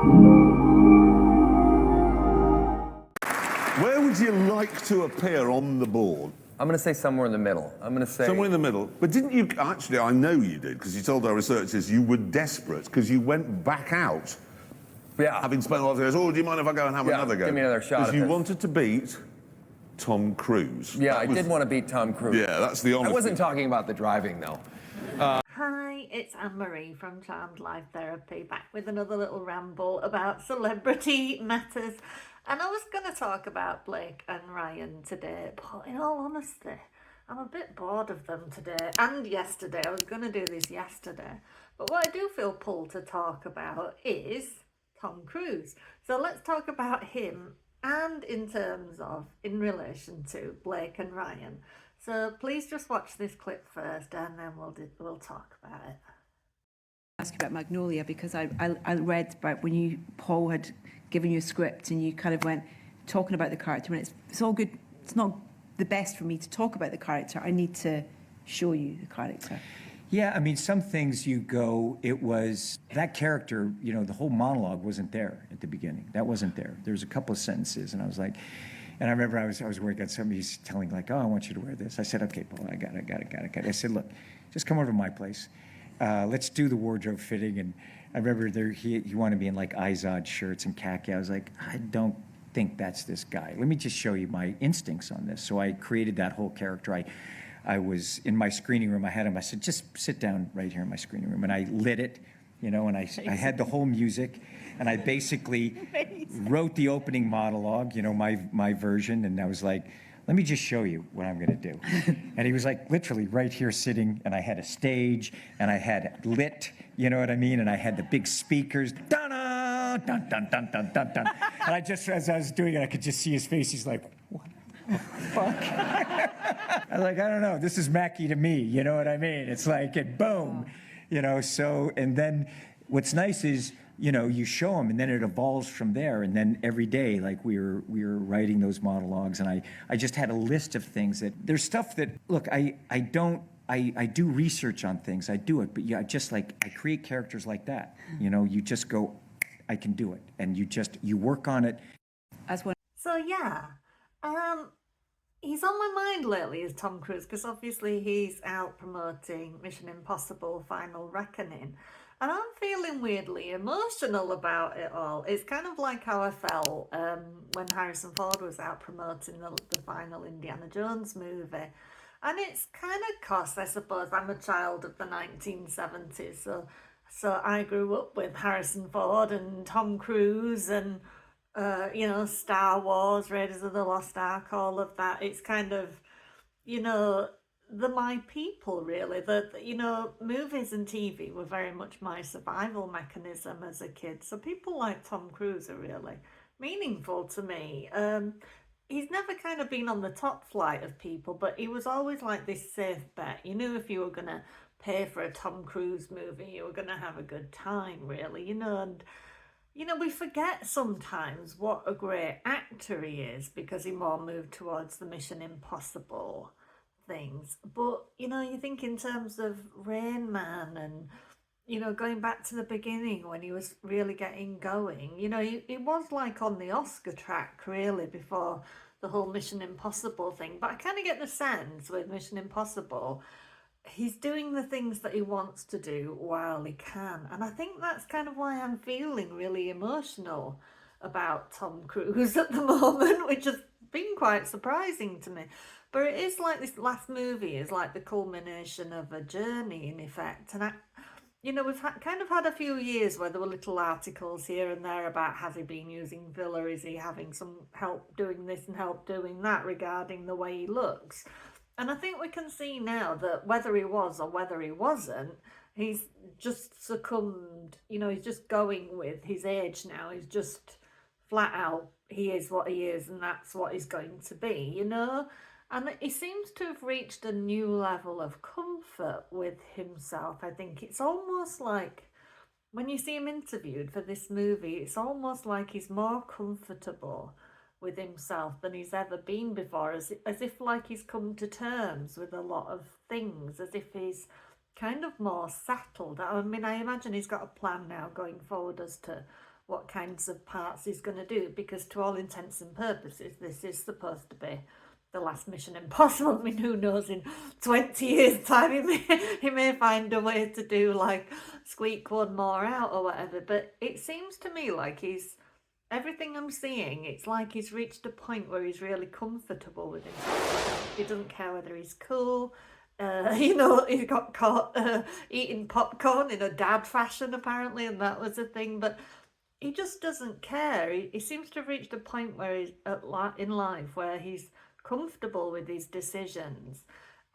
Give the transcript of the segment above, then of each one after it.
Where would you like to appear on the board? I'm going to say somewhere in the middle. I'm going to say... Somewhere in the middle. But didn't you... Actually, I know you did, because you told our researchers you were desperate, because you went back out. Yeah. Having spent a lot of years, oh, do you mind if I go and have another go? Give me another shot. Because you wanted to beat Tom Cruise. Yeah, I did want to beat Tom Cruise. Yeah, that's the honesty. I wasn't talking about the driving, though. Hi, it's Anne-Marie from Charmed Life Therapy, back with another little ramble about celebrity matters. And I was going to talk about Blake and Ryan today, but in all honesty, I'm a bit bored of them today and yesterday. I was going to do this yesterday. But what I do feel pulled to talk about is Tom Cruise. So let's talk about him, and in terms of, in relation to Blake and Ryan. So please just watch this clip first, and then we'll talk about it. Ask you about Magnolia, because I read about when Paul had given you a script and you kind of went talking about the character, and it's all good. It's not the best for me to talk about the character. I need to show you the character. Yeah, I mean, some things you go, it was, that character, you know, the whole monologue wasn't there at the beginning. That wasn't there. There's a couple of sentences, and I was like, and I remember I was working on somebody who's telling, like, oh, I want you to wear this. I said, okay, Paul, I got it. I said, look, just come over to my place. Let's do the wardrobe fitting. And I remember he wanted me in, like, Izod shirts and khaki. I was like, I don't think that's this guy. Let me just show you my instincts on this. So I created that whole character. I was in my screening room. I had him. I said, just sit down right here in my screening room. And I lit it, you know, and I had the whole music. And I basically wrote the opening monologue, you know, my version. And I was like, let me just show you what I'm going to do. And he was like literally right here sitting. And I had a stage. And I had lit, you know what I mean? And I had the big speakers. Dun-dun, dun, dun, dun, dun, dun, dun. And I just, as I was doing it, I could just see his face. He's like, what the fuck? I was like, I don't know, this is Mackie to me, you know what I mean? It's like, it boom, you know, so, and then what's nice is, you know, you show them and then it evolves from there. And then every day, like we were writing those monologues, and I just had a list of things that, there's stuff that, look, I do research on things, I do it, but yeah, just like, I create characters like that, you know, you just go, I can do it. And you work on it. So yeah, he's on my mind lately is Tom Cruise, because obviously he's out promoting Mission Impossible Final Reckoning, and I'm feeling weirdly emotional about it all. It's kind of like how I felt when Harrison Ford was out promoting the final Indiana Jones movie. And it's kind of cost, I suppose. I'm a child of the 1970s, so I grew up with Harrison Ford and Tom Cruise and you know, Star Wars, Raiders of the Lost Ark, all of that. It's kind of, you know, my people, really. You know, movies and TV were very much my survival mechanism as a kid. So people like Tom Cruise are really meaningful to me. He's never kind of been on the top flight of people, but he was always like this safe bet. You knew if you were going to pay for a Tom Cruise movie, you were going to have a good time, really, you know. And you know, we forget sometimes what a great actor he is, because he more moved towards the Mission Impossible things. But, you know, you think in terms of Rain Man and, you know, going back to the beginning when he was really getting going, you know, he was like on the Oscar track, really, before the whole Mission Impossible thing. But I kind of get the sense with Mission Impossible, he's doing the things that he wants to do while he can. And I think that's kind of why I'm feeling really emotional about Tom Cruise at the moment, which has been quite surprising to me. But it is like this last movie is like the culmination of a journey, in effect. And you know, we've kind of had a few years where there were little articles here and there about, has he been using filler? Is he having some help doing this and help doing that regarding the way he looks? And I think we can see now that whether he was or whether he wasn't, he's just succumbed, you know, he's just going with his age now. He's just flat out, he is what he is, and that's what he's going to be, you know? And he seems to have reached a new level of comfort with himself. I think it's almost like, when you see him interviewed for this movie, it's almost like he's more comfortable with himself than he's ever been before, as if like he's come to terms with a lot of things, as if he's kind of more settled. I mean, I imagine he's got a plan now going forward as to what kinds of parts he's going to do, because to all intents and purposes, this is supposed to be the last Mission Impossible. I mean, who knows, in 20 years' time, he may find a way to do, like, squeak one more out or whatever. But it seems to me like everything I'm seeing, it's like he's reached a point where he's really comfortable with himself. He doesn't care whether he's cool. He got caught eating popcorn in a dad fashion, apparently, and that was a thing. But he just doesn't care. He seems to have reached a point where he's in life where he's comfortable with his decisions.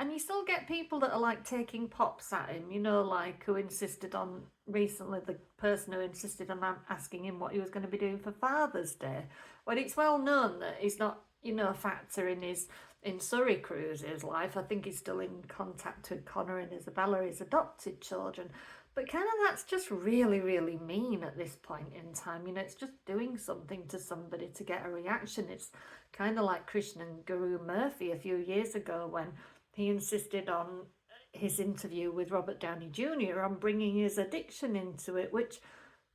And you still get people that are like taking pops at him, like who insisted on recently, the person who insisted on asking him what he was going to be doing for Father's Day. Well, it's well known that he's not, a factor in Surrey Cruise's life. I think he's still in contact with Connor and Isabella, his adopted children. But kind of that's just really, really mean at this point in time. It's just doing something to somebody to get a reaction. It's kind of like Krishnan Guru Murphy a few years ago when he insisted on his interview with Robert Downey Jr. on bringing his addiction into it, which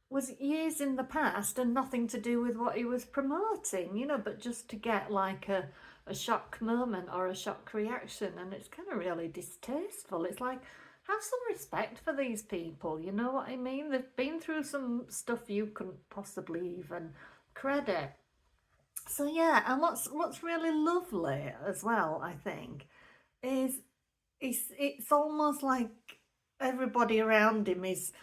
was years in the past and nothing to do with what he was promoting, but just to get like a shock moment or a shock reaction. And it's kind of really distasteful. It's like, have some respect for these people, you know what I mean? They've been through some stuff you couldn't possibly even credit. So yeah, and what's really lovely as well, I think, is it's almost like everybody around him is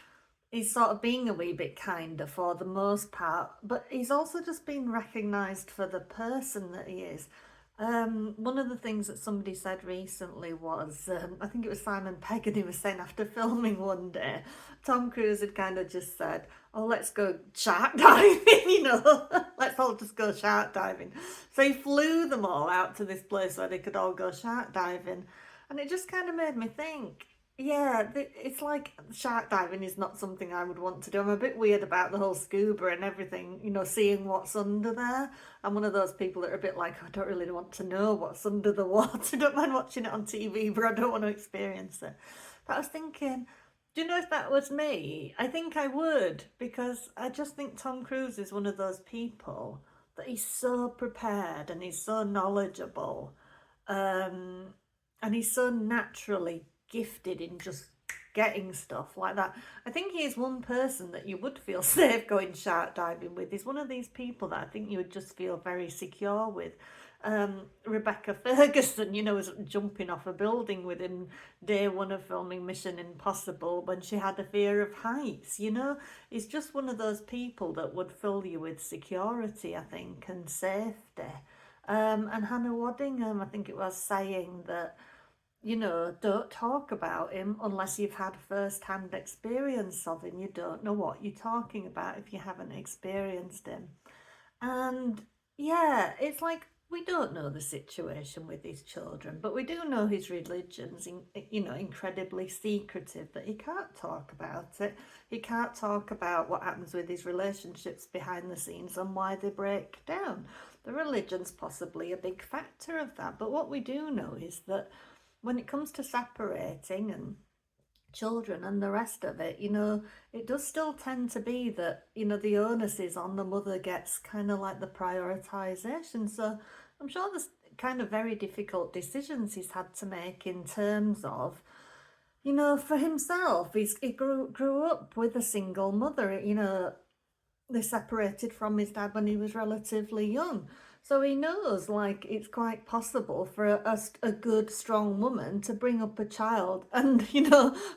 sort of being a wee bit kinder for the most part, but he's also just being recognised for the person that he is. One of the things that somebody said recently was, I think it was Simon Pegg, and he was saying after filming one day, Tom Cruise had kind of just said, oh, let's go shark diving, let's all just go shark diving. So he flew them all out to this place where they could all go shark diving. And it just kind of made me think, yeah, it's like shark diving is not something I would want to do. I'm a bit weird about the whole scuba and everything, seeing what's under there. I'm one of those people that are a bit like, I don't really want to know what's under the water. I don't mind watching it on TV, but I don't want to experience it. But I was thinking, do you know if that was me? I think I would, because I just think Tom Cruise is one of those people that he's so prepared and he's so knowledgeable, and he's so naturally gifted in just getting stuff like that. I think he is one person that you would feel safe going shark diving with. He's one of these people that I think you would just feel very secure with. Rebecca Ferguson, was jumping off a building with him day one of filming Mission Impossible when she had a fear of heights. He's just one of those people that would fill you with security, I think, and safety. And Hannah Waddingham, I think it was, saying that, don't talk about him unless you've had first-hand experience of him. You don't know what you're talking about if you haven't experienced him. And yeah, it's like, we don't know the situation with his children, but we do know his religion's, incredibly secretive, that he can't talk about it. He can't talk about what happens with his relationships behind the scenes and why they break down. The religion's possibly a big factor of that. But what we do know is that when it comes to separating and children and the rest of it, it does still tend to be that, the onus is on the mother, gets kind of like the prioritisation. So I'm sure there's kind of very difficult decisions he's had to make in terms of, for himself. He grew up with a single mother, they separated from his dad when he was relatively young. So he knows, like, it's quite possible for a good, strong woman to bring up a child and,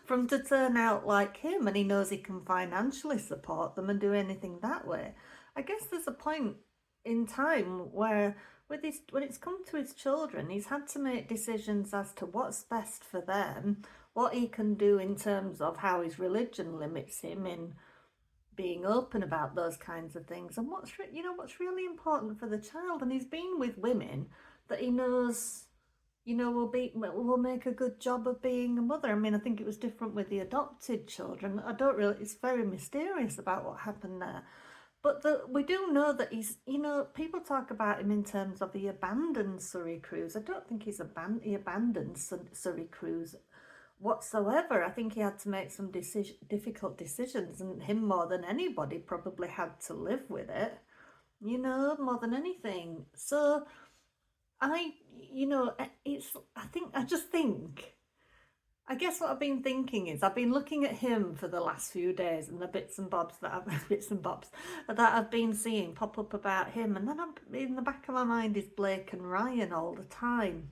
from to turn out like him. And he knows he can financially support them and do anything that way. I guess there's a point in time where, when it's come to his children, he's had to make decisions as to what's best for them, what he can do in terms of how his religion limits him in being open about those kinds of things, and what's really important for the child. And he's been with women that he knows, will make a good job of being a mother. I mean, I think it was different with the adopted children. It's very mysterious about what happened there. But we do know that he's, people talk about him in terms of he abandoned Surrey Cruise. I don't think he abandoned Surrey Cruise whatsoever. I think he had to make some difficult decisions, and him more than anybody probably had to live with it, you know, more than anything. So I guess what I've been thinking is I've been looking at him for the last few days and the bits and bobs that I've been seeing pop up about him, and then in the back of my mind is Blake and Ryan all the time.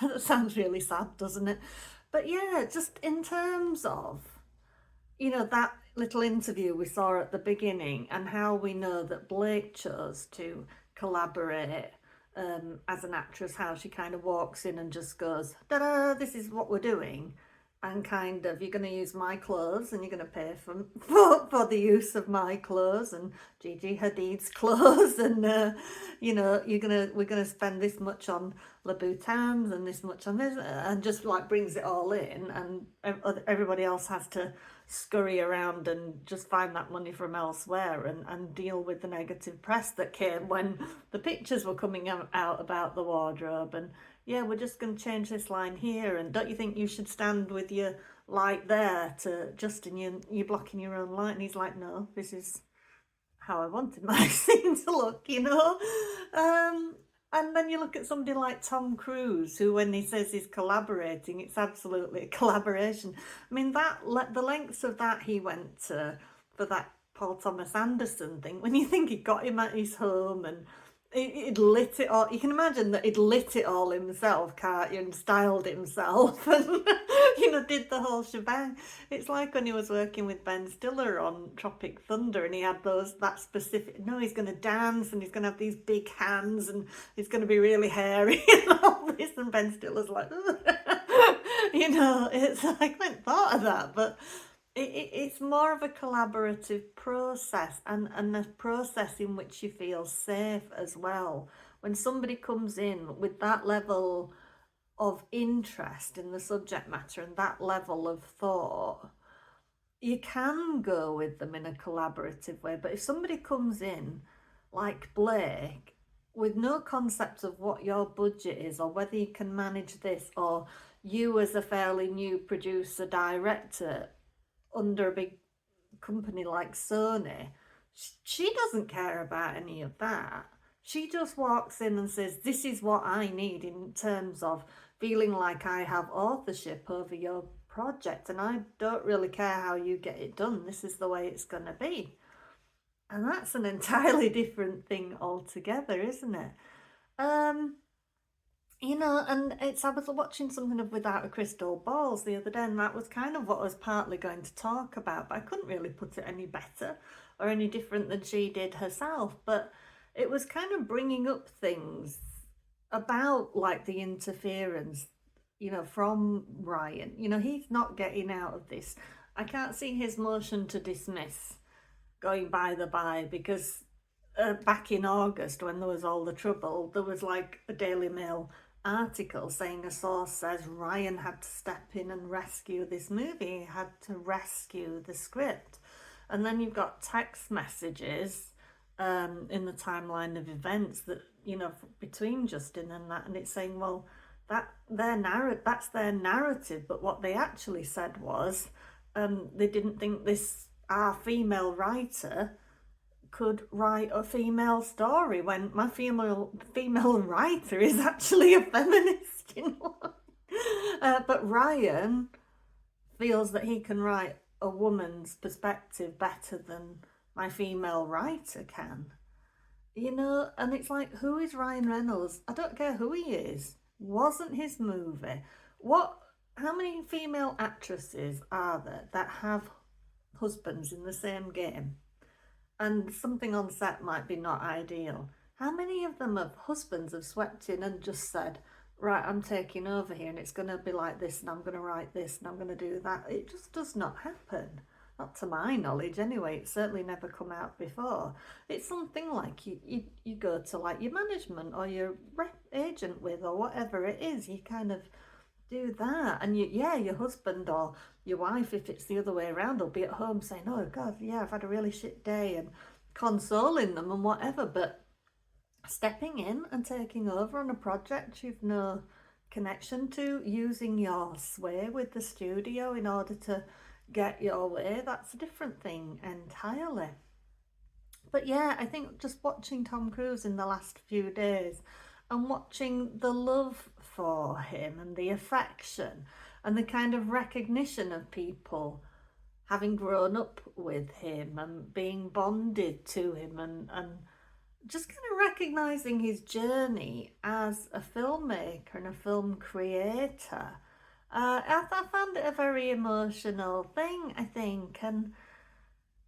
That sounds really sad, doesn't it? But yeah, just in terms of, you know, that little interview we saw at the beginning and how we know that Blake chose to collaborate as an actress, how she kind of walks in and just goes, da-da, this is what we're doing. And kind of, you're going to use my clothes and you're going to pay for the use of my clothes and Gigi Hadid's clothes, and you know, we're gonna spend this much on Louboutins and this much on this, and just like brings it all in, and everybody else has to scurry around and just find that money from elsewhere, and deal with the negative press that came when the pictures were coming out about the wardrobe. And yeah, we're just going to change this line here, and don't you think you should stand with your light there to Justin, you're blocking your own light? And he's like, no, this is how I wanted my scene to look, you know. And then you look at somebody like Tom Cruise, who when he says he's collaborating, it's absolutely a collaboration. I mean, the lengths of that he went to for that Paul Thomas Anderson thing, when you think he got him at his home and he'd lit it all. You can imagine that he'd lit it all himself, can't you, and styled it himself, and you know, did the whole shebang. It's like when he was working with Ben Stiller on Tropic Thunder, and he had that specific. No, he's going to dance, and he's going to have these big hands, and he's going to be really hairy and all this. And Ben Stiller's like, you know, it's like I hadn't thought of that, but. It's more of a collaborative process, and a process in which you feel safe as well. When somebody comes in with that level of interest in the subject matter and that level of thought, you can go with them in a collaborative way. But if somebody comes in like Blake with no concept of what your budget is or whether you can manage this, or you as a fairly new producer director under a big company like Sony, she doesn't care about any of that. She just walks in and says, this is what I need in terms of feeling like I have authorship over your project, and I don't really care how you get it done. This is the way it's going to be. And that's an entirely different thing altogether, isn't it? You know, and I was watching something of Without a Crystal Balls the other day, and that was kind of what I was partly going to talk about, but I couldn't really put it any better or any different than she did herself. But it was kind of bringing up things about like the interference, you know, from Ryan. You know, he's not getting out of this. I can't see his motion to dismiss going by the by, because back in August when there was all the trouble, there was like a Daily Mail article saying a source says Ryan had to step in and rescue this movie. He had to rescue the script. And then you've got text messages in the timeline of events that, you know, between Justin and that, and it's saying, well, that's their narrative, but what they actually said was they didn't think our female writer could write a female story, when my female writer is actually a feminist, you know. But Ryan feels that he can write a woman's perspective better than my female writer can, you know. And it's like, who is Ryan Reynolds? I don't care who he is. Wasn't his movie. How many female actresses are there that have husbands in the same game? And something on set might be not ideal. How many of them have husbands have swept in and just said, right, I'm taking over here and it's going to be like this and I'm going to write this and I'm going to do that? It just does not happen. Not to my knowledge anyway. It's certainly never come out before. It's something like you go to like your management or your agent with, or whatever it is. You kind of do that, and your husband or your wife, if it's the other way around, will be at home saying, oh God, yeah, I've had a really shit day, and consoling them and whatever. But stepping in and taking over on a project you've no connection to, using your sway with the studio in order to get your way, that's a different thing entirely. But yeah, I think just watching Tom Cruise in the last few days and watching the love for him and the affection and the kind of recognition of people having grown up with him and being bonded to him, and just kind of recognizing his journey as a filmmaker and a film creator. I found it a very emotional thing, I think, and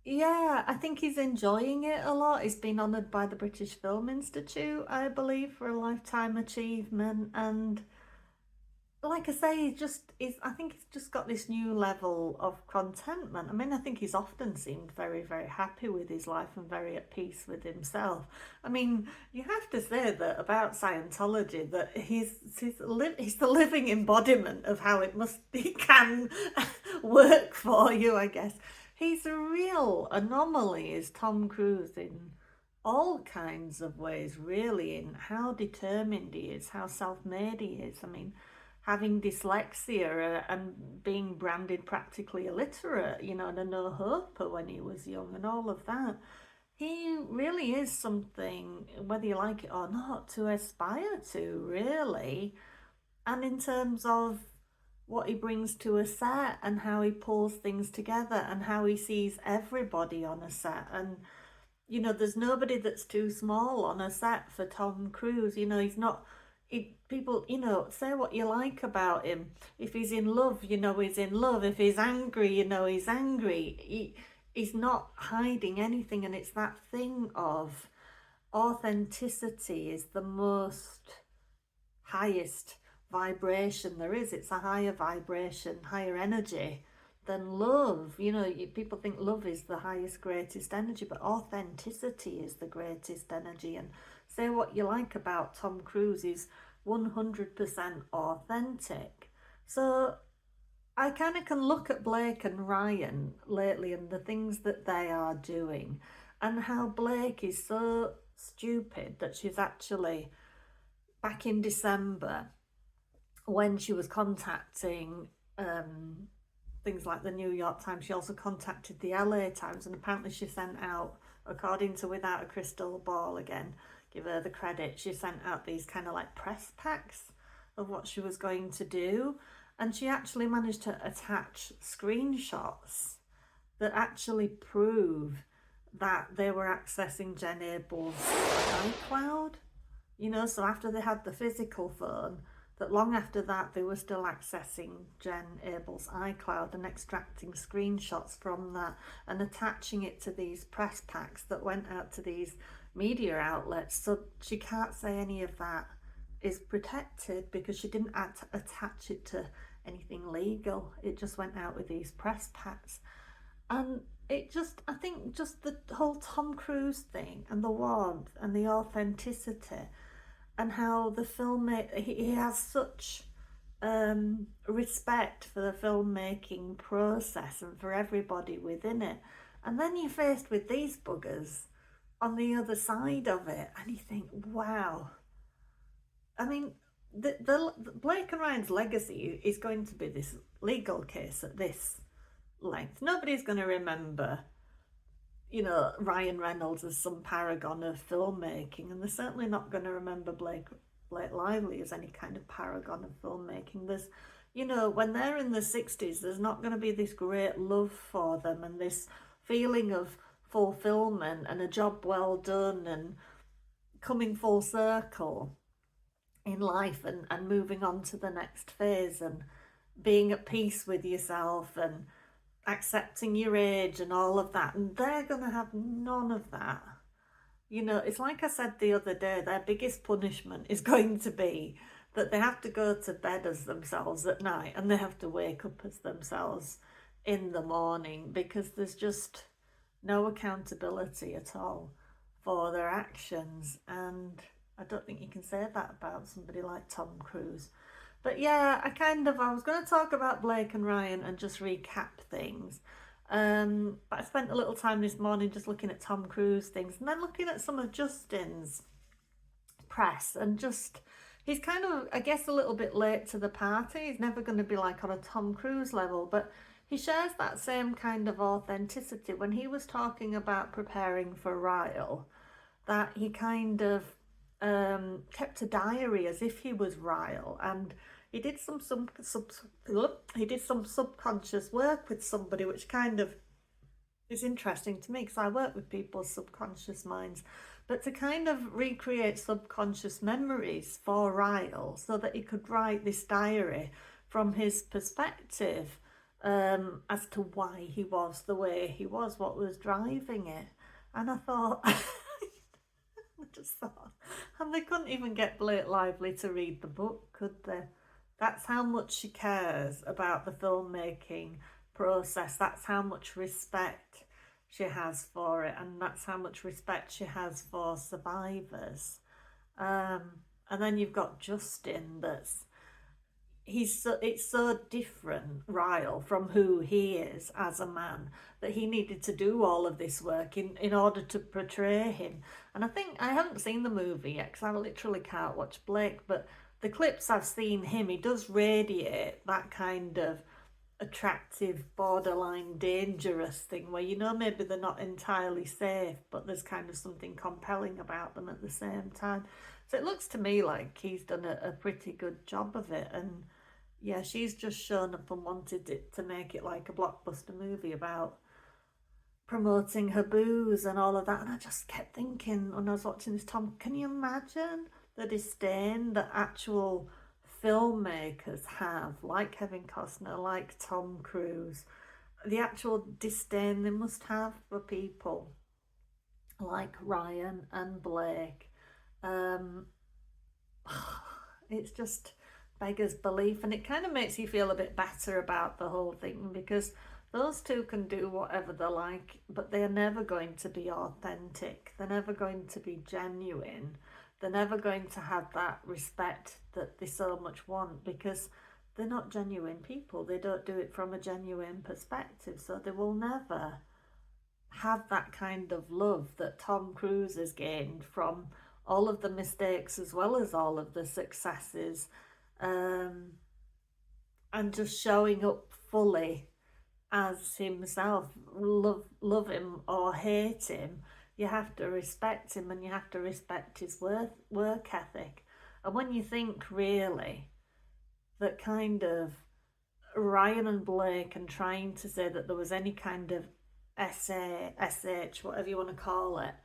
yeah, I think he's enjoying it a lot. He's been honoured by the British Film Institute, I believe, for a lifetime achievement, and like I say, I think he's just got this new level of contentment. I mean, I think he's often seemed very, very happy with his life and very at peace with himself. I mean, you have to say that about Scientology, that he's the living embodiment of how it can work for you, I guess. He's a real anomaly, is Tom Cruise, in all kinds of ways, really, in how determined he is, how self-made he is. I mean, having dyslexia and being branded practically illiterate, and a no-hoper when he was young and all of that. He really is something, whether you like it or not, to aspire to, really. And in terms of what he brings to a set and how he pulls things together and how he sees everybody on a set. And, there's nobody that's too small on a set for Tom Cruise. He's not... people, say what you like about him. If he's in love, he's in love. If he's angry, he's angry. He's not hiding anything, and it's that thing of authenticity is the most highest vibration there is. It's a higher vibration, higher energy than love. People think love is the highest, greatest energy, but authenticity is the greatest energy. And say what you like about Tom Cruise, is 100% authentic. So I kind of can look at Blake and Ryan lately and the things that they are doing, and how Blake is so stupid that she's actually, back in December, when she was contacting things like the New York Times, she also contacted the LA Times, and apparently she sent out, according to Without a Crystal Ball, again, give her the credit, she sent out these kind of like press packs of what she was going to do, and she actually managed to attach screenshots that actually prove that they were accessing Jen Abel's iCloud. So after they had the physical phone, that long after that they were still accessing Jen Abel's iCloud and extracting screenshots from that and attaching it to these press packs that went out to these media outlets. So she can't say any of that is protected because she didn't attach it to anything legal. It just went out with these press packs. And I think just the whole Tom Cruise thing and the warmth and the authenticity, and how the filmmaker, he has such respect for the filmmaking process and for everybody within it. And then you're faced with these buggers on the other side of it, and you think, wow. I mean, the Blake and Ryan's legacy is going to be this legal case at this length. Nobody's going to remember Ryan Reynolds as some paragon of filmmaking, and they're certainly not going to remember Blake Lively as any kind of paragon of filmmaking. There's, when they're in the 60s, there's not going to be this great love for them and this feeling of fulfillment and a job well done and coming full circle in life and moving on to the next phase and being at peace with yourself and accepting your age and all of that. And they're going to have none of that. It's like I said the other day, their biggest punishment is going to be that they have to go to bed as themselves at night and they have to wake up as themselves in the morning, because there's just no accountability at all for their actions. And I don't think you can say that about somebody like Tom Cruise. But yeah, I was going to talk about Blake and Ryan and just recap things. But I spent a little time this morning just looking at Tom Cruise things and then looking at some of Justin's press and just he's kind of, I guess, a little bit late to the party. He's never going to be like on a Tom Cruise level, but he shares that same kind of authenticity. When he was talking about preparing for Ryle, that he kind of kept a diary as if he was Ryle, and he did some subconscious work with somebody, which kind of is interesting to me because I work with people's subconscious minds. But to kind of recreate subconscious memories for Ryle so that he could write this diary from his perspective as to why he was the way he was, what was driving it. And I thought, I just thought, and they couldn't even get Blake Lively to read the book, could they? That's how much she cares about the filmmaking process. That's how much respect she has for it, and that's how much respect she has for survivors. And then you've got Justin. It's so different, Ryle, from who he is as a man, that he needed to do all of this work in order to portray him. And I think I haven't seen the movie yet because I literally can't watch Blake, but the clips I've seen him, he does radiate that kind of attractive, borderline dangerous thing where, you know, maybe they're not entirely safe, but there's kind of something compelling about them at the same time. So it looks to me like he's done a pretty good job of it. And yeah, she's just shown up and wanted it to make it like a blockbuster movie about promoting her booze and all of that. And I just kept thinking when I was watching this, Tom, can you imagine the disdain that actual filmmakers have, like Kevin Costner, like Tom Cruise, the actual disdain they must have for people like Ryan and Blake? It's just beggars belief, and it kind of makes you feel a bit better about the whole thing, because those two can do whatever they like, but they're never going to be authentic. They're never going to be genuine. They're never going to have that respect that they so much want, because they're not genuine people. They don't do it from a genuine perspective, so they will never have that kind of love that Tom Cruise has gained from all of the mistakes as well as all of the successes, and just showing up fully as himself. Love him or hate him, you have to respect him, and you have to respect his work ethic. And when you think really that kind of Ryan and Blake, and trying to say that there was any kind of SH, whatever you want to call it,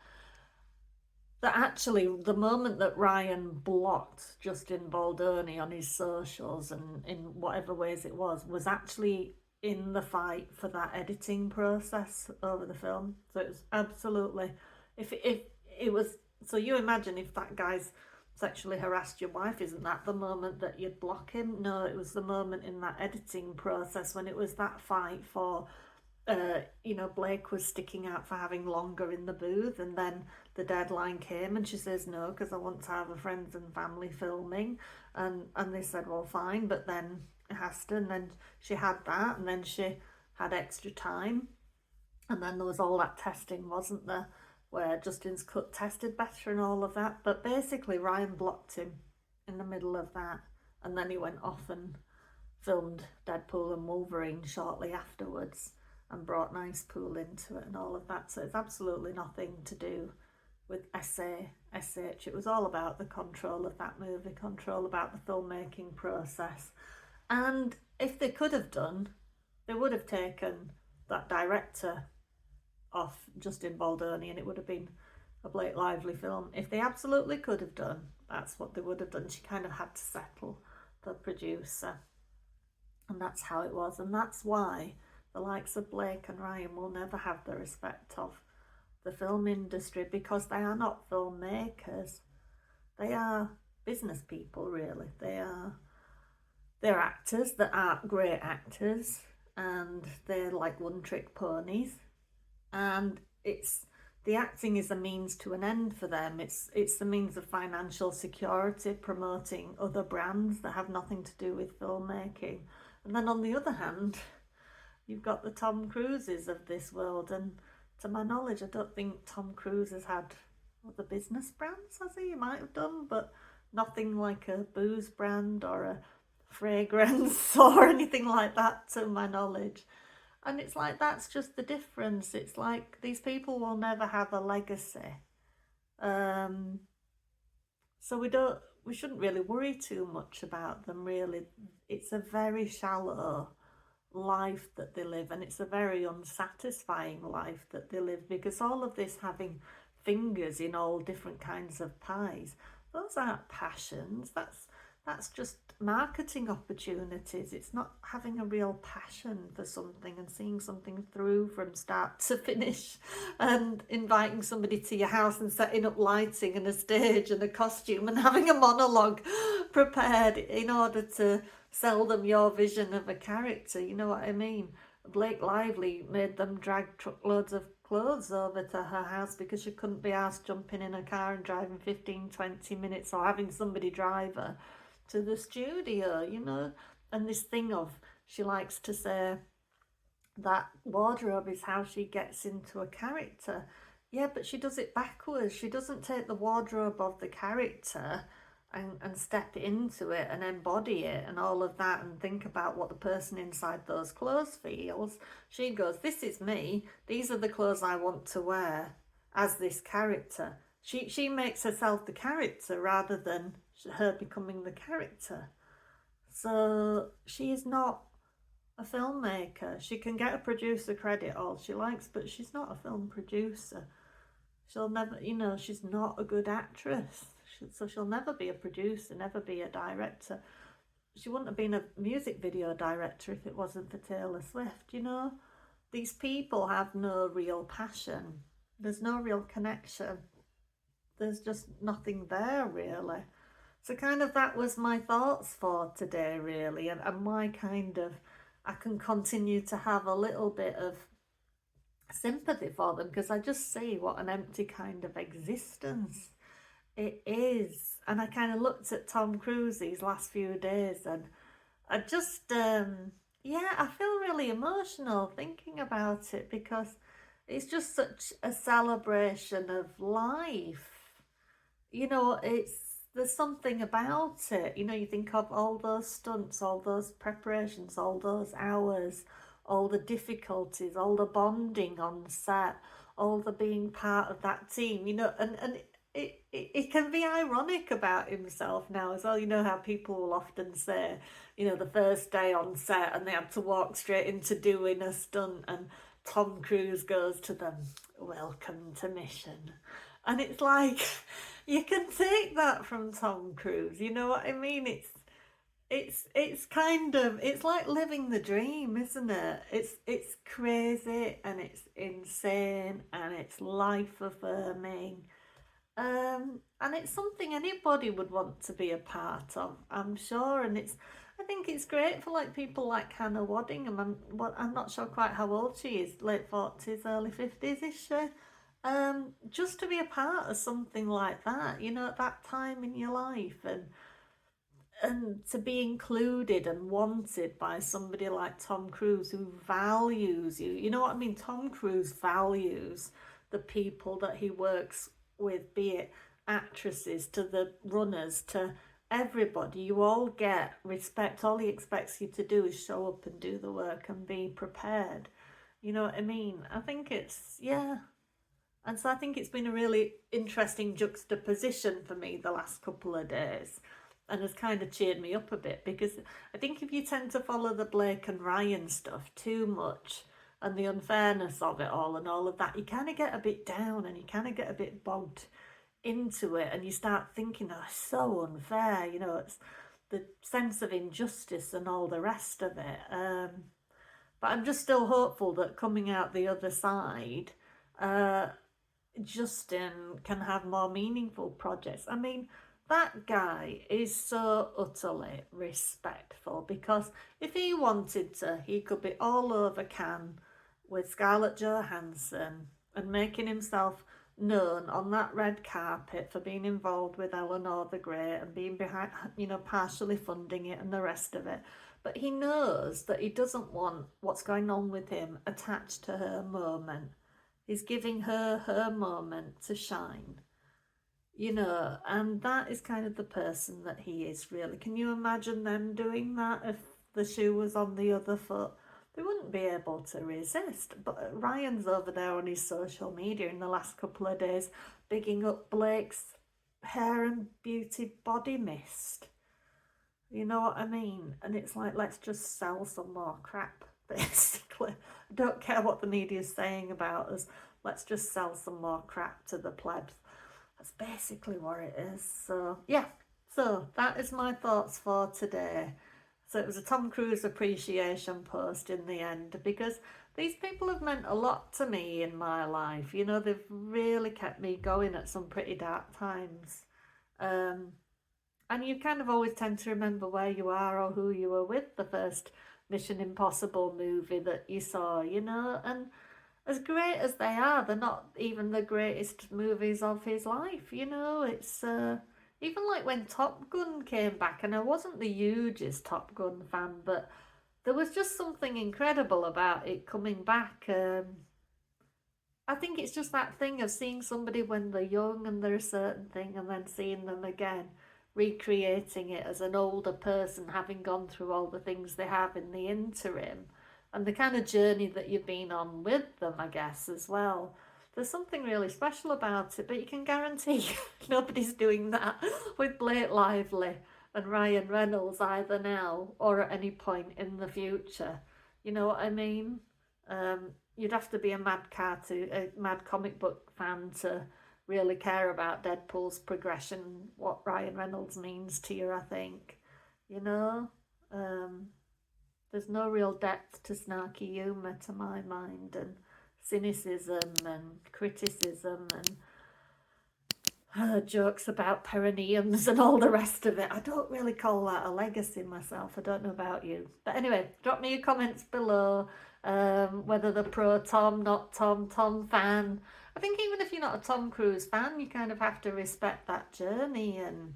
that actually the moment that Ryan blocked Justin Baldoni on his socials and in whatever ways it was actually in the fight for that editing process over the film. So it was absolutely, if it was, so you imagine if that guy's sexually harassed your wife, isn't that the moment that you'd block him? No, it was the moment in that editing process when it was that fight for, Blake was sticking out for having longer in the booth, and then the deadline came and she says no because I want to have a friends and family filming, and they said well fine, but then it has to, and then she had that, and then she had extra time, and then there was all that testing, wasn't there, where Justin's cut tested better and all of that. But basically Ryan blocked him in the middle of that, and then he went off and filmed Deadpool and Wolverine shortly afterwards and brought Nice Pool into it and all of that. So it's absolutely nothing to do with SH. It was all about the control of that movie, control about the filmmaking process. And if they could have done, they would have taken that director off Justin Baldoni, and it would have been a Blake Lively film. If they absolutely could have done, that's what they would have done. She kind of had to settle the producer, and that's how it was. And that's why the likes of Blake and Ryan will never have the respect of the film industry, because they are not filmmakers. They are business people, really. They're actors that aren't great actors, and they're like one-trick ponies. And the acting is a means to an end for them. It's the means of financial security, promoting other brands that have nothing to do with filmmaking. And then on the other hand, you've got the Tom Cruises of this world, and to my knowledge, I don't think Tom Cruise has had other business brands, has he? He might have done, but nothing like a booze brand or a fragrance or anything like that to my knowledge. And it's like, that's just the difference. It's like these people will never have a legacy. So we shouldn't really worry too much about them, really. It's a very shallow life that they live, and it's a very unsatisfying life that they live, because all of this having fingers in all different kinds of pies, those aren't passions. That's just marketing opportunities. It's not having a real passion for something and seeing something through from start to finish, and inviting somebody to your house and setting up lighting and a stage and a costume and having a monologue prepared in order to sell them your vision of a character. You know what I mean? Blake Lively made them drag truckloads of clothes over to her house because she couldn't be asked jumping in a car and driving 15-20 minutes, or having somebody drive her to the studio, you know. And this thing of, she likes to say that wardrobe is how she gets into a character. Yeah, but she does it backwards. She doesn't take the wardrobe of the character and step into it and embody it and all of that and think about what the person inside those clothes feels. She goes, this is me. These are the clothes I want to wear as this character. She makes herself the character rather than her becoming the character. So she is not a filmmaker. She can get a producer credit all she likes, but she's not a film producer. She'll never, you know, she's not a good actress. So she'll never be a producer, never be a director. She wouldn't have been a music video director if it wasn't for Taylor Swift, you know. These people have no real passion. There's no real connection. There's just nothing there, really. So kind of that was my thoughts for today, really, and why kind of I can continue to have a little bit of sympathy for them, because I just see what an empty kind of existence it is. And I kind of looked at Tom Cruise these last few days, and I just, yeah, I feel really emotional thinking about it, because it's just such a celebration of life. You know, there's something about it. You know, you think of all those stunts, all those preparations, all those hours, all the difficulties, all the bonding on set, all the being part of that team, you know, and it can be ironic about himself now as well. You know how people will often say, you know, the first day on set and they had to walk straight into doing a stunt, and Tom Cruise goes to them, welcome to mission. And it's like, you can take that from Tom Cruise, you know what I mean? It's kind of, it's like living the dream, isn't it? It's crazy and it's insane and it's life affirming. And it's something anybody would want to be a part of, I'm sure. And I think it's great for like people like Hannah Waddingham. I'm not sure quite how old she is, late 40s, early 50s, is she? Just to be a part of something like that, you know, at that time in your life, and to be included and wanted by somebody like Tom Cruise, who values you. You know what I mean? Tom Cruise values the people that he works with, be it actresses to the runners to everybody. You all get respect. All he expects you to do is show up and do the work and be prepared. You know what I mean? I think it's, yeah. And so I think it's been a really interesting juxtaposition for me the last couple of days, and has kind of cheered me up a bit, because I think if you tend to follow the Blake and Ryan stuff too much and the unfairness of it all and all of that, you kind of get a bit down and you kind of get a bit bogged into it, and you start thinking, oh, it's so unfair, you know, it's the sense of injustice and all the rest of it. But I'm just still hopeful that coming out the other side, Justin can have more meaningful projects. I mean, that guy is so utterly respectful, because if he wanted to, he could be all over Cannes with Scarlett Johansson and making himself known on that red carpet for being involved with Eleanor the Great and being behind, you know, partially funding it and the rest of it. But he knows that he doesn't want what's going on with him attached to her moment. He's giving her her moment to shine. you know, and that is kind of the person that he is, really. Can you imagine them doing that if the shoe was on the other foot? They wouldn't be able to resist. But Ryan's over there on his social media in the last couple of days, bigging up Blake's hair and beauty body mist. You know what I mean? And it's like, let's just sell some more crap, basically. I don't care what the media's saying about us. Let's just sell some more crap to the plebs. That's basically what it is. So, yeah. So, that is my thoughts for today. So, it was a Tom Cruise appreciation post in the end, because these people have meant a lot to me in my life. You know, they've really kept me going at some pretty dark times. And you kind of always tend to remember where you are or who you were with the first Mission Impossible movie that you saw, you know? And as great as they are, they're not even the greatest movies of his life, you know? It's even like when Top Gun came back, and I wasn't the hugest Top Gun fan, but there was just something incredible about it coming back. I think it's just that thing of seeing somebody when they're young and they're a certain thing, and then seeing them again, recreating it as an older person, having gone through all the things they have in the interim, and the kind of journey that you've been on with them, I guess, as well. There's something really special about it, but you can guarantee nobody's doing that with Blake Lively and Ryan Reynolds either now or at any point in the future. You know what I mean? You'd have to be a mad comic book fan to really care about Deadpool's progression, what Ryan Reynolds means to you, I think. You know? There's no real depth to snarky humour to my mind, and cynicism and criticism and jokes about perineums and all the rest of it. I don't really call that a legacy myself. I don't know about you. But anyway, drop me your comments below, whether they're pro Tom, not Tom, Tom fan. I think even if you're not a Tom Cruise fan, you kind of have to respect that journey. And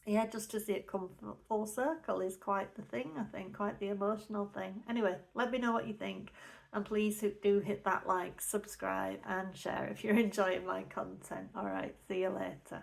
yeah, just to see it come full circle is quite the thing, I think, quite the emotional thing. Anyway, let me know what you think. And please do hit that like, subscribe and share if you're enjoying my content. All right, see you later.